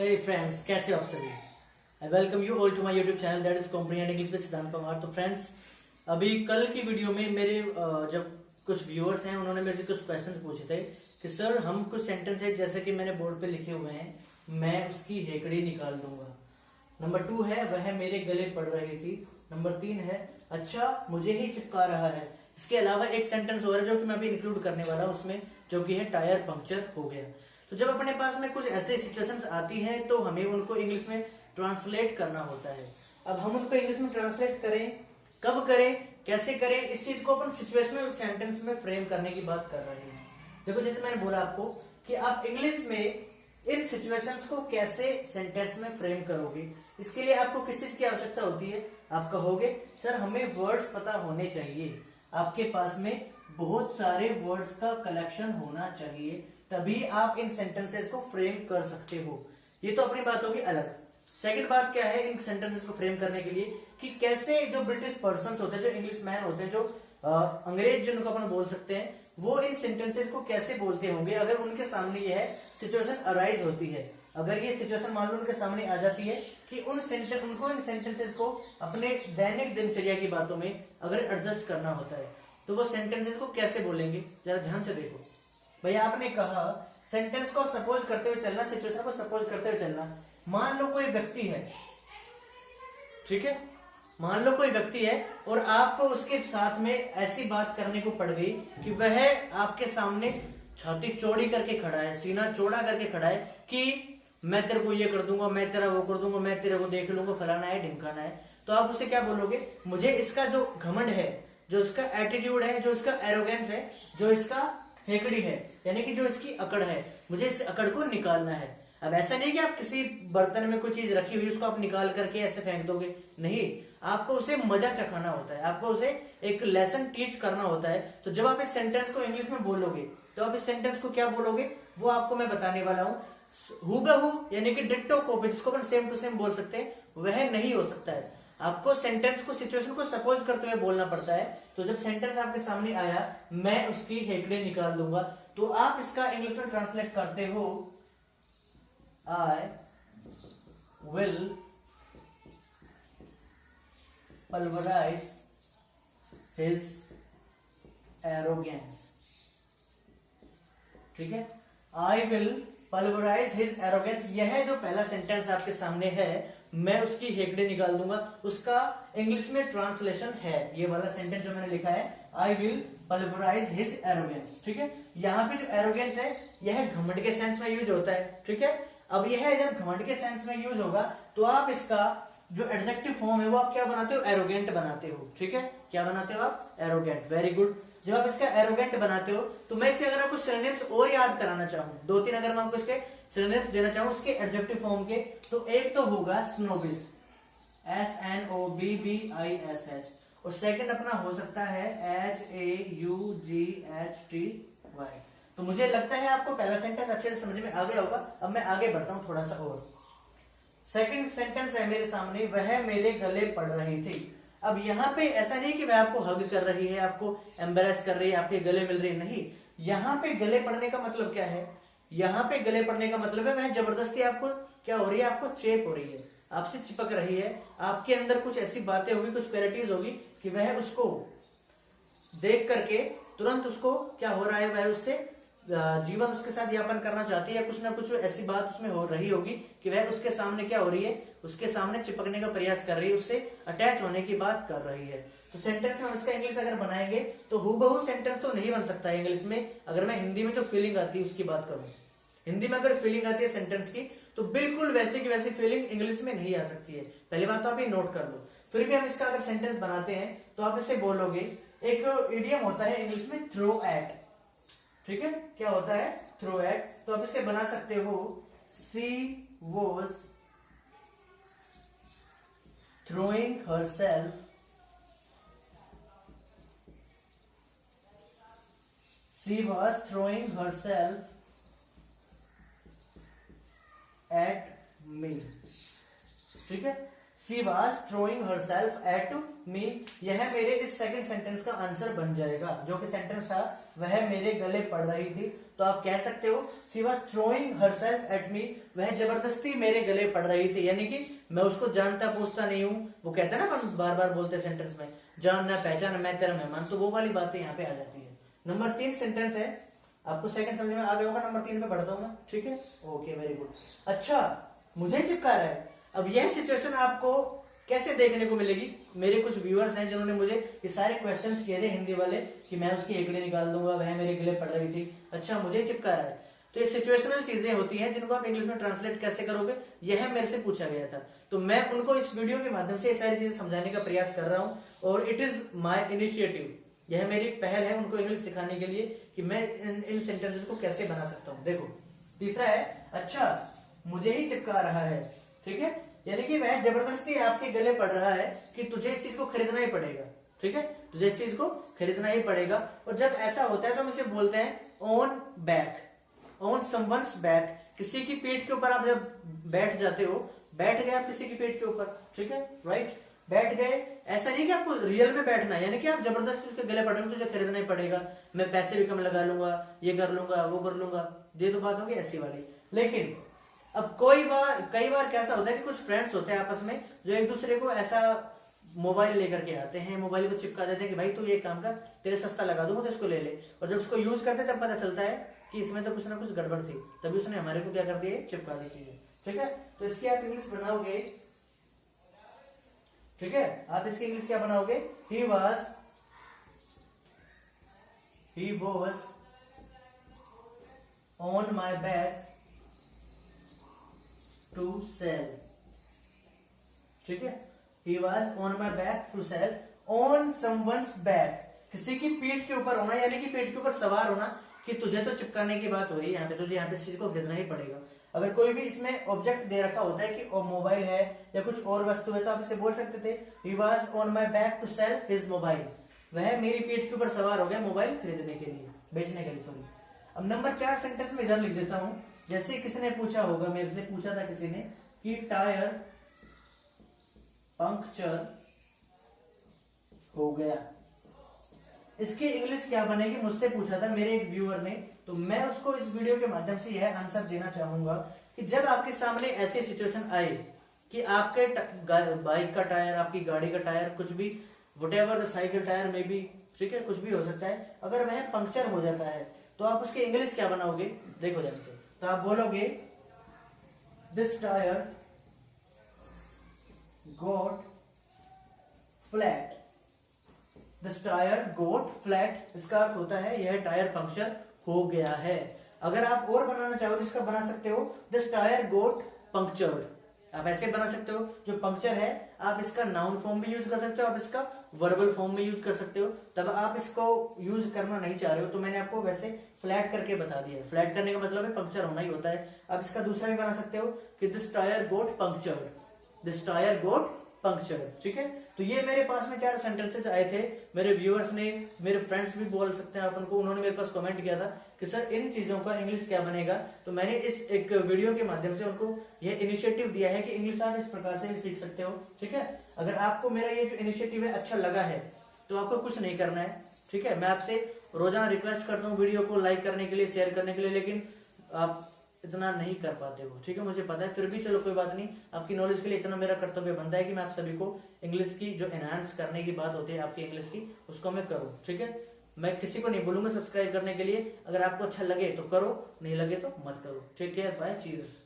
हे friends, कैसे हो आप सभी। I welcome you all to my YouTube channel that is comprehend English with Siddhant Pawar. तो फ्रेंड्स, अभी कल की वीडियो में मेरे जब कुछ व्यूअर्स हैं उन्होंने मेरे से कुछ क्वेश्चंस पूछे थे कि सर हम कुछ सेंटेंस है जैसे कि मैंने बोर्ड पे लिखे हुए हैं, मैं उसकी हेकड़ी निकाल दूंगा। नंबर 2 है वह मेरे गले पड़ रही थी। नंबर 3 है अच्छा मुझे ही चिपका रहा है। इसके अलावा एक सेंटेंस और है जो कि मैं अभी इंक्लूड करने वाला हूं उसमें, जो कि है टायर पंक्चर हो गया। तो जब अपने पास में कुछ ऐसे सिचुएशंस आती हैं तो हमें उनको इंग्लिश में ट्रांसलेट करना होता है। अब हम उनको इंग्लिश में ट्रांसलेट करें, कब करें, कैसे करें, इस चीज को अपन सिचुएशनल सेंटेंस में फ्रेम करने की बात कर रहे हैं। देखो, जैसे मैंने बोला आपको कि आप इंग्लिश में इन सिचुएशंस को कैसे सेंटेंस में फ्रेम करोगे, इसके लिए आपको किस चीज की आवश्यकता होती है। आप कहोगे सर हमें वर्ड्स पता होने चाहिए, आपके पास में बहुत सारे वर्ड्स का कलेक्शन होना चाहिए, तभी आप इन सेंटेंसेस को फ्रेम कर सकते हो। ये तो अपनी बात होगी अलग। सेकंड बात क्या है इन सेंटेंसेस को फ्रेम करने के लिए कि कैसे जो ब्रिटिश पर्सन होते हैं, जो इंग्लिश मैन होते हैं, जो अंग्रेज जिनको अपन बोल सकते हैं, वो इन सेंटेंसेस को कैसे बोलते होंगे अगर उनके सामने यह सिचुएशन अराइज होती है। अगर ये सिचुएशन मान लो उनके सामने आ जाती है कि उनको इन सेंटेंसेस को अपने दैनिक दिनचर्या की बातों में अगर एडजस्ट करना होता है तो वो सेंटेंसेस को कैसे बोलेंगे, जरा ध्यान से देखो। भैया आपने कहा सेंटेंस को सपोज करते हुए चलना, सिचुएशन को सपोज करते हुए चलना। मान लो कोई व्यक्ति है, ठीक है, मान लो कोई व्यक्ति है और आपको उसके साथ में ऐसी बात करने को पड़ गई कि वह आपके सामने छाती चौड़ी करके खड़ा है, सीना चौड़ा करके खड़ा है कि मैं तेरे को ये कर दूंगा, मैं तेरा वो कर दूंगा, मैं तेरे को देख लूंगा, फलाना है ढिमकाना है। तो आप उसे क्या बोलोगे, मुझे इसका जो घमंड है, जो इसका एटीट्यूड है, जो इसका एरोगेंस है, जो इसका हेकड़ी है, यानी कि जो इसकी अकड़ है, मुझे इस अकड़ को निकालना है। अब ऐसा नहीं कि आप किसी बर्तन में कोई चीज रखी हुई उसको आप निकाल करके ऐसे फेंक दोगे, नहीं, आपको उसे मजा चखाना होता है, आपको उसे एक लेसन टीच करना होता है। तो जब आप इस सेंटेंस को इंग्लिश में बोलोगे तो आप इस सेंटेंस को क्या बोलोगे वो आपको मैं बताने वाला हूं। हूबहू यानी कि डिट्टो कॉपी, जिसको अपन सेम टू सेम बोल सकते हैं, वह नहीं हो सकता है। आपको सेंटेंस को, सिचुएशन को सपोज करते हुए बोलना पड़ता है। तो जब सेंटेंस आपके सामने आया मैं उसकी हेकड़ी निकाल दूंगा, तो आप इसका इंग्लिश में ट्रांसलेट करते हो I will pulverise his arrogance. ठीक है, I will pulverise his arrogance, यह जो पहला सेंटेंस आपके सामने है, मैं उसकी हेकड़ी निकाल दूंगा, उसका इंग्लिश में ट्रांसलेशन है ये वाला सेंटेंस जो मैंने लिखा है, I will pulverise his arrogance. ठीक है, यहाँ पे जो एरोगेंस है यह घमंड के सेंस में यूज होता है। ठीक है, अब यह जब घमंड के सेंस में यूज होगा तो आप इसका जो एडजेक्टिव फॉर्म है वो आप क्या बनाते हो, एरोगेंट बनाते हो। ठीक है, क्या बनाते हो आप, एरोगेंट। Very good. जब आप इसका एरोगेंट बनाते हो तो मैं इसके अगर आपको सिनोनिम्स और याद कराना चाहूं, 2-3 अगर मैं आपको इसके सिनोनिम्स देना चाहूं उसके एडजेक्टिव फॉर्म के, तो एक तो होगा स्नोबिस, SNOBBISH, और सेकंड अपना हो सकता है HAUGHTY। तो मुझे लगता है आपको पहला सेंटेंस अच्छे से समझ में आ गया होगा। अब मैं आगे बढ़ता हूं थोड़ा सा और। सेकंड सेंटेंस है मेरे सामने, वह मेरे गले पड़ रही थी। अब यहाँ पे ऐसा नहीं कि वह आपको हग कर रही है, आपको एम्बेरस कर रही है, आपके गले मिल रही है, नहीं। यहाँ पे गले पड़ने का मतलब क्या है, यहाँ पे गले पड़ने का मतलब है वह जबरदस्ती आपको क्या हो रही है, आपको चेप हो रही है, आपसे चिपक रही है, आपके अंदर कुछ ऐसी बातें होगी, कुछ क्वालिटीज होगी कि वह उसको देख करके तुरंत उसको क्या हो रहा है, वह उससे जीवन उसके साथ यापन करना चाहती है। कुछ ना कुछ ऐसी बात उसमें हो रही होगी कि वह उसके सामने क्या हो रही है, उसके सामने चिपकने का प्रयास कर रही है, उससे अटैच होने की बात कर रही है। तो सेंटेंस में हम इसका इंग्लिश अगर बनाएंगे तो हूबहू सेंटेंस तो नहीं बन सकता है इंग्लिश में। अगर मैं हिंदी में जो फीलिंग आती है उसकी बात करूं, हिंदी में अगर फीलिंग आती है सेंटेंस की, तो बिल्कुल वैसे की वैसी फीलिंग इंग्लिश में नहीं आ सकती है। पहली बात तो आप ये नोट कर लो। फिर भी हम इसका अगर सेंटेंस बनाते हैं तो आप इसे बोलोगे, एक इडियम होता है इंग्लिश में थ्रो एट। ठीक है, क्या होता है, थ्रो एट। तो आप इसे बना सकते हो, she was throwing herself at me। ठीक है, she was throwing herself at me, यह मेरे इस सेकंड सेंटेंस का आंसर बन जाएगा। जो कि सेंटेंस था वह मेरे गले पड़ रही थी, तो आप कह सकते हो she was throwing herself at मी, वह जबरदस्ती मेरे गले पड़ रही थी। यानी कि मैं उसको जानता पूछता नहीं हूं, वो कहते हैं ना अपन बार बार बोलते सेंटेंस में, जानना पहचान मैं तेरा मेहमान, तो वो वाली बातें यहाँ पे आ जाती है। नंबर 3 सेंटेंस है, आपको सेकंड समझ में आ गया होगा। नंबर 3 पे पढ़ता हूं मैं, ठीक है, ओके वेरी गुड। अच्छा, मुझे चिपका रहा है। अब यह सिचुएशन आपको कैसे देखने को मिलेगी? मेरे कुछ व्यूअर्स हैं जिन्होंने मुझे ये सारे क्वेश्चंस किए थे हिंदी वाले कि मैं उसकी हेकड़ी निकाल दूंगा, वह मेरे गले पड़ रही थी। अच्छा, मुझे चिपका रहा है, तो ये सिचुएशनल चीजें होती हैं जिनको आप इंग्लिश में ट्रांसलेट कैसे करोगे, यह मेरे से पूछा गया था। तो मैं उनको इस वीडियो के माध्यम से ये सारी चीजें समझाने का प्रयास कर रहा हूं, और इट इज माई इनिशिएटिव, यह मेरी पहल है उनको इंग्लिश सिखाने के लिए कि मैं इन सेंटेंसेस को कैसे बना सकता हूं। देखो, तीसरा है, अच्छा मुझे ही चिपका रहा है, ठीक है, यानी कि वह जबरदस्ती आपके गले पड़ रहा है कि तुझे इस चीज को खरीदना ही पड़ेगा, ठीक है, तुझे इस चीज को खरीदना ही पड़ेगा। और जब ऐसा होता है तो हम इसे बोलते हैं on back, on someone's back, किसी की पीठ के ऊपर आप जब बैठ जाते हो, बैठ गए आप किसी की पीठ के ऊपर, ठीक है, राइट, बैठ गए। ऐसा नहीं कि आपको रियल में बैठना है, यानी कि आप जबरदस्ती उसके गले पड़ रहे हो, तुझे खरीदना ही पड़ेगा, मैं पैसे भी कम लगा लूंगा, ये कर लूंगा, वो कर लूंगा, ये तो बात होगी ऐसी वाली। लेकिन अब कई बार कैसा होता है कि कुछ फ्रेंड्स होते हैं आपस में जो एक दूसरे को ऐसा मोबाइल लेकर के आते हैं, मोबाइल को चिपका देते हैं कि भाई तू ये काम कर, तेरे सस्ता लगा दूंगा तो इसको ले ले। और जब उसको यूज करते तब पता चलता है कि इसमें तो कुछ ना कुछ गड़बड़ थी, तभी उसने हमारे को क्या कर दिया, चिपका दी चीजें, ठीक है। तो इसकी आप इंग्लिश बनाओगे, ठीक है, आप इसकी इंग्लिश क्या बनाओगे, he was on my back to sell, ठीक है, he was on my back to sell on someone's back, किसी की पीठ के ऊपर होना, यानी कि पीठ के ऊपर सवार होना, कि तुझे तो चिपकाने की बात हो रही है यहाँ पे, तुझे यहाँ पे इस चीज को खरीदना ही पड़ेगा। अगर कोई भी इसमें ऑब्जेक्ट दे रखा होता है कि मोबाइल है या कुछ और वस्तु है, तो आप इसे बोल सकते थे he was on my back to sell his mobile, वह मेरी पीठ के ऊपर सवार हो गया मोबाइल खरीदने के लिए, बेचने के लिए, सॉरी। अब नंबर 4 सेंटेंस में इधर लिख देता हूं, जैसे किसी ने पूछा होगा, मेरे से पूछा था किसी ने कि टायर पंक्चर हो गया, इसकी इंग्लिश क्या बनेगी, मुझसे पूछा था मेरे एक व्यूअर ने। तो मैं उसको इस वीडियो के माध्यम से यह आंसर देना चाहूंगा कि जब आपके सामने ऐसी सिचुएशन आए कि आपके बाइक का टायर, आपकी गाड़ी का टायर, कुछ भी, व्हाटएवर द साइकिल टायर में भी, ठीक है, कुछ भी हो सकता है, अगर वह पंक्चर हो जाता है तो आप उसकी इंग्लिश क्या बनाओगे, देखो ध्यान से। तो आप बोलोगे this tyre got flat, this tire got flat, इसका अर्थ होता है यह टायर पंक्चर हो गया है। अगर आप और बनाना चाहो तो इसका बना सकते हो दिस टायर got punctured, आप ऐसे बना सकते हो। जो पंक्चर है आप इसका नाउन फॉर्म भी यूज कर सकते हो, आप इसका वर्बल फॉर्म में यूज कर सकते हो। तब आप इसको यूज करना नहीं चाह रहे हो तो मैंने आपको वैसे फ्लैट करके बता दिया है। फ्लैट करने का मतलब है पंक्चर होना ही होता है। आप इसका दूसरा भी बना सकते हो कि this tyre got punctured, this tyre got punctured, ठीक है। तो ये मेरे पास में 4 सेंटेंसेस आए थे, मेरे व्यूअर्स ने, मेरे फ्रेंड्स भी बोल सकते हैं अपन को, उन्होंने मेरे पास कमेंट किया था कि सर इन चीजों का इंग्लिश क्या बनेगा। तो मैंने इस एक वीडियो के माध्यम से उनको यह इनिशिएटिव दिया है कि इंग्लिश आप इस प्रकार से भी सीख सकते हो, ठीक है। अगर आपको मेरा ये जो इनिशिएटिव है अच्छा लगा है तो आपको कुछ नहीं करना है, ठीक है। मैं आपसे रोजाना रिक्वेस्ट करता हूँ वीडियो को लाइक करने के लिए, शेयर करने के लिए, लेकिन आप इतना नहीं कर पाते हो, ठीक है, मुझे पता है। फिर भी चलो कोई बात नहीं, आपकी नॉलेज के लिए इतना मेरा कर्तव्य बनता है कि मैं आप सभी को इंग्लिश की जो एनहांस करने की बात होती है आपकी इंग्लिश की, उसको मैं करूँ, ठीक है। मैं किसी को नहीं बोलूंगा सब्सक्राइब करने के लिए, अगर आपको अच्छा लगे तो करो, नहीं लगे तो मत करो, ठीक है। Bye, cheers.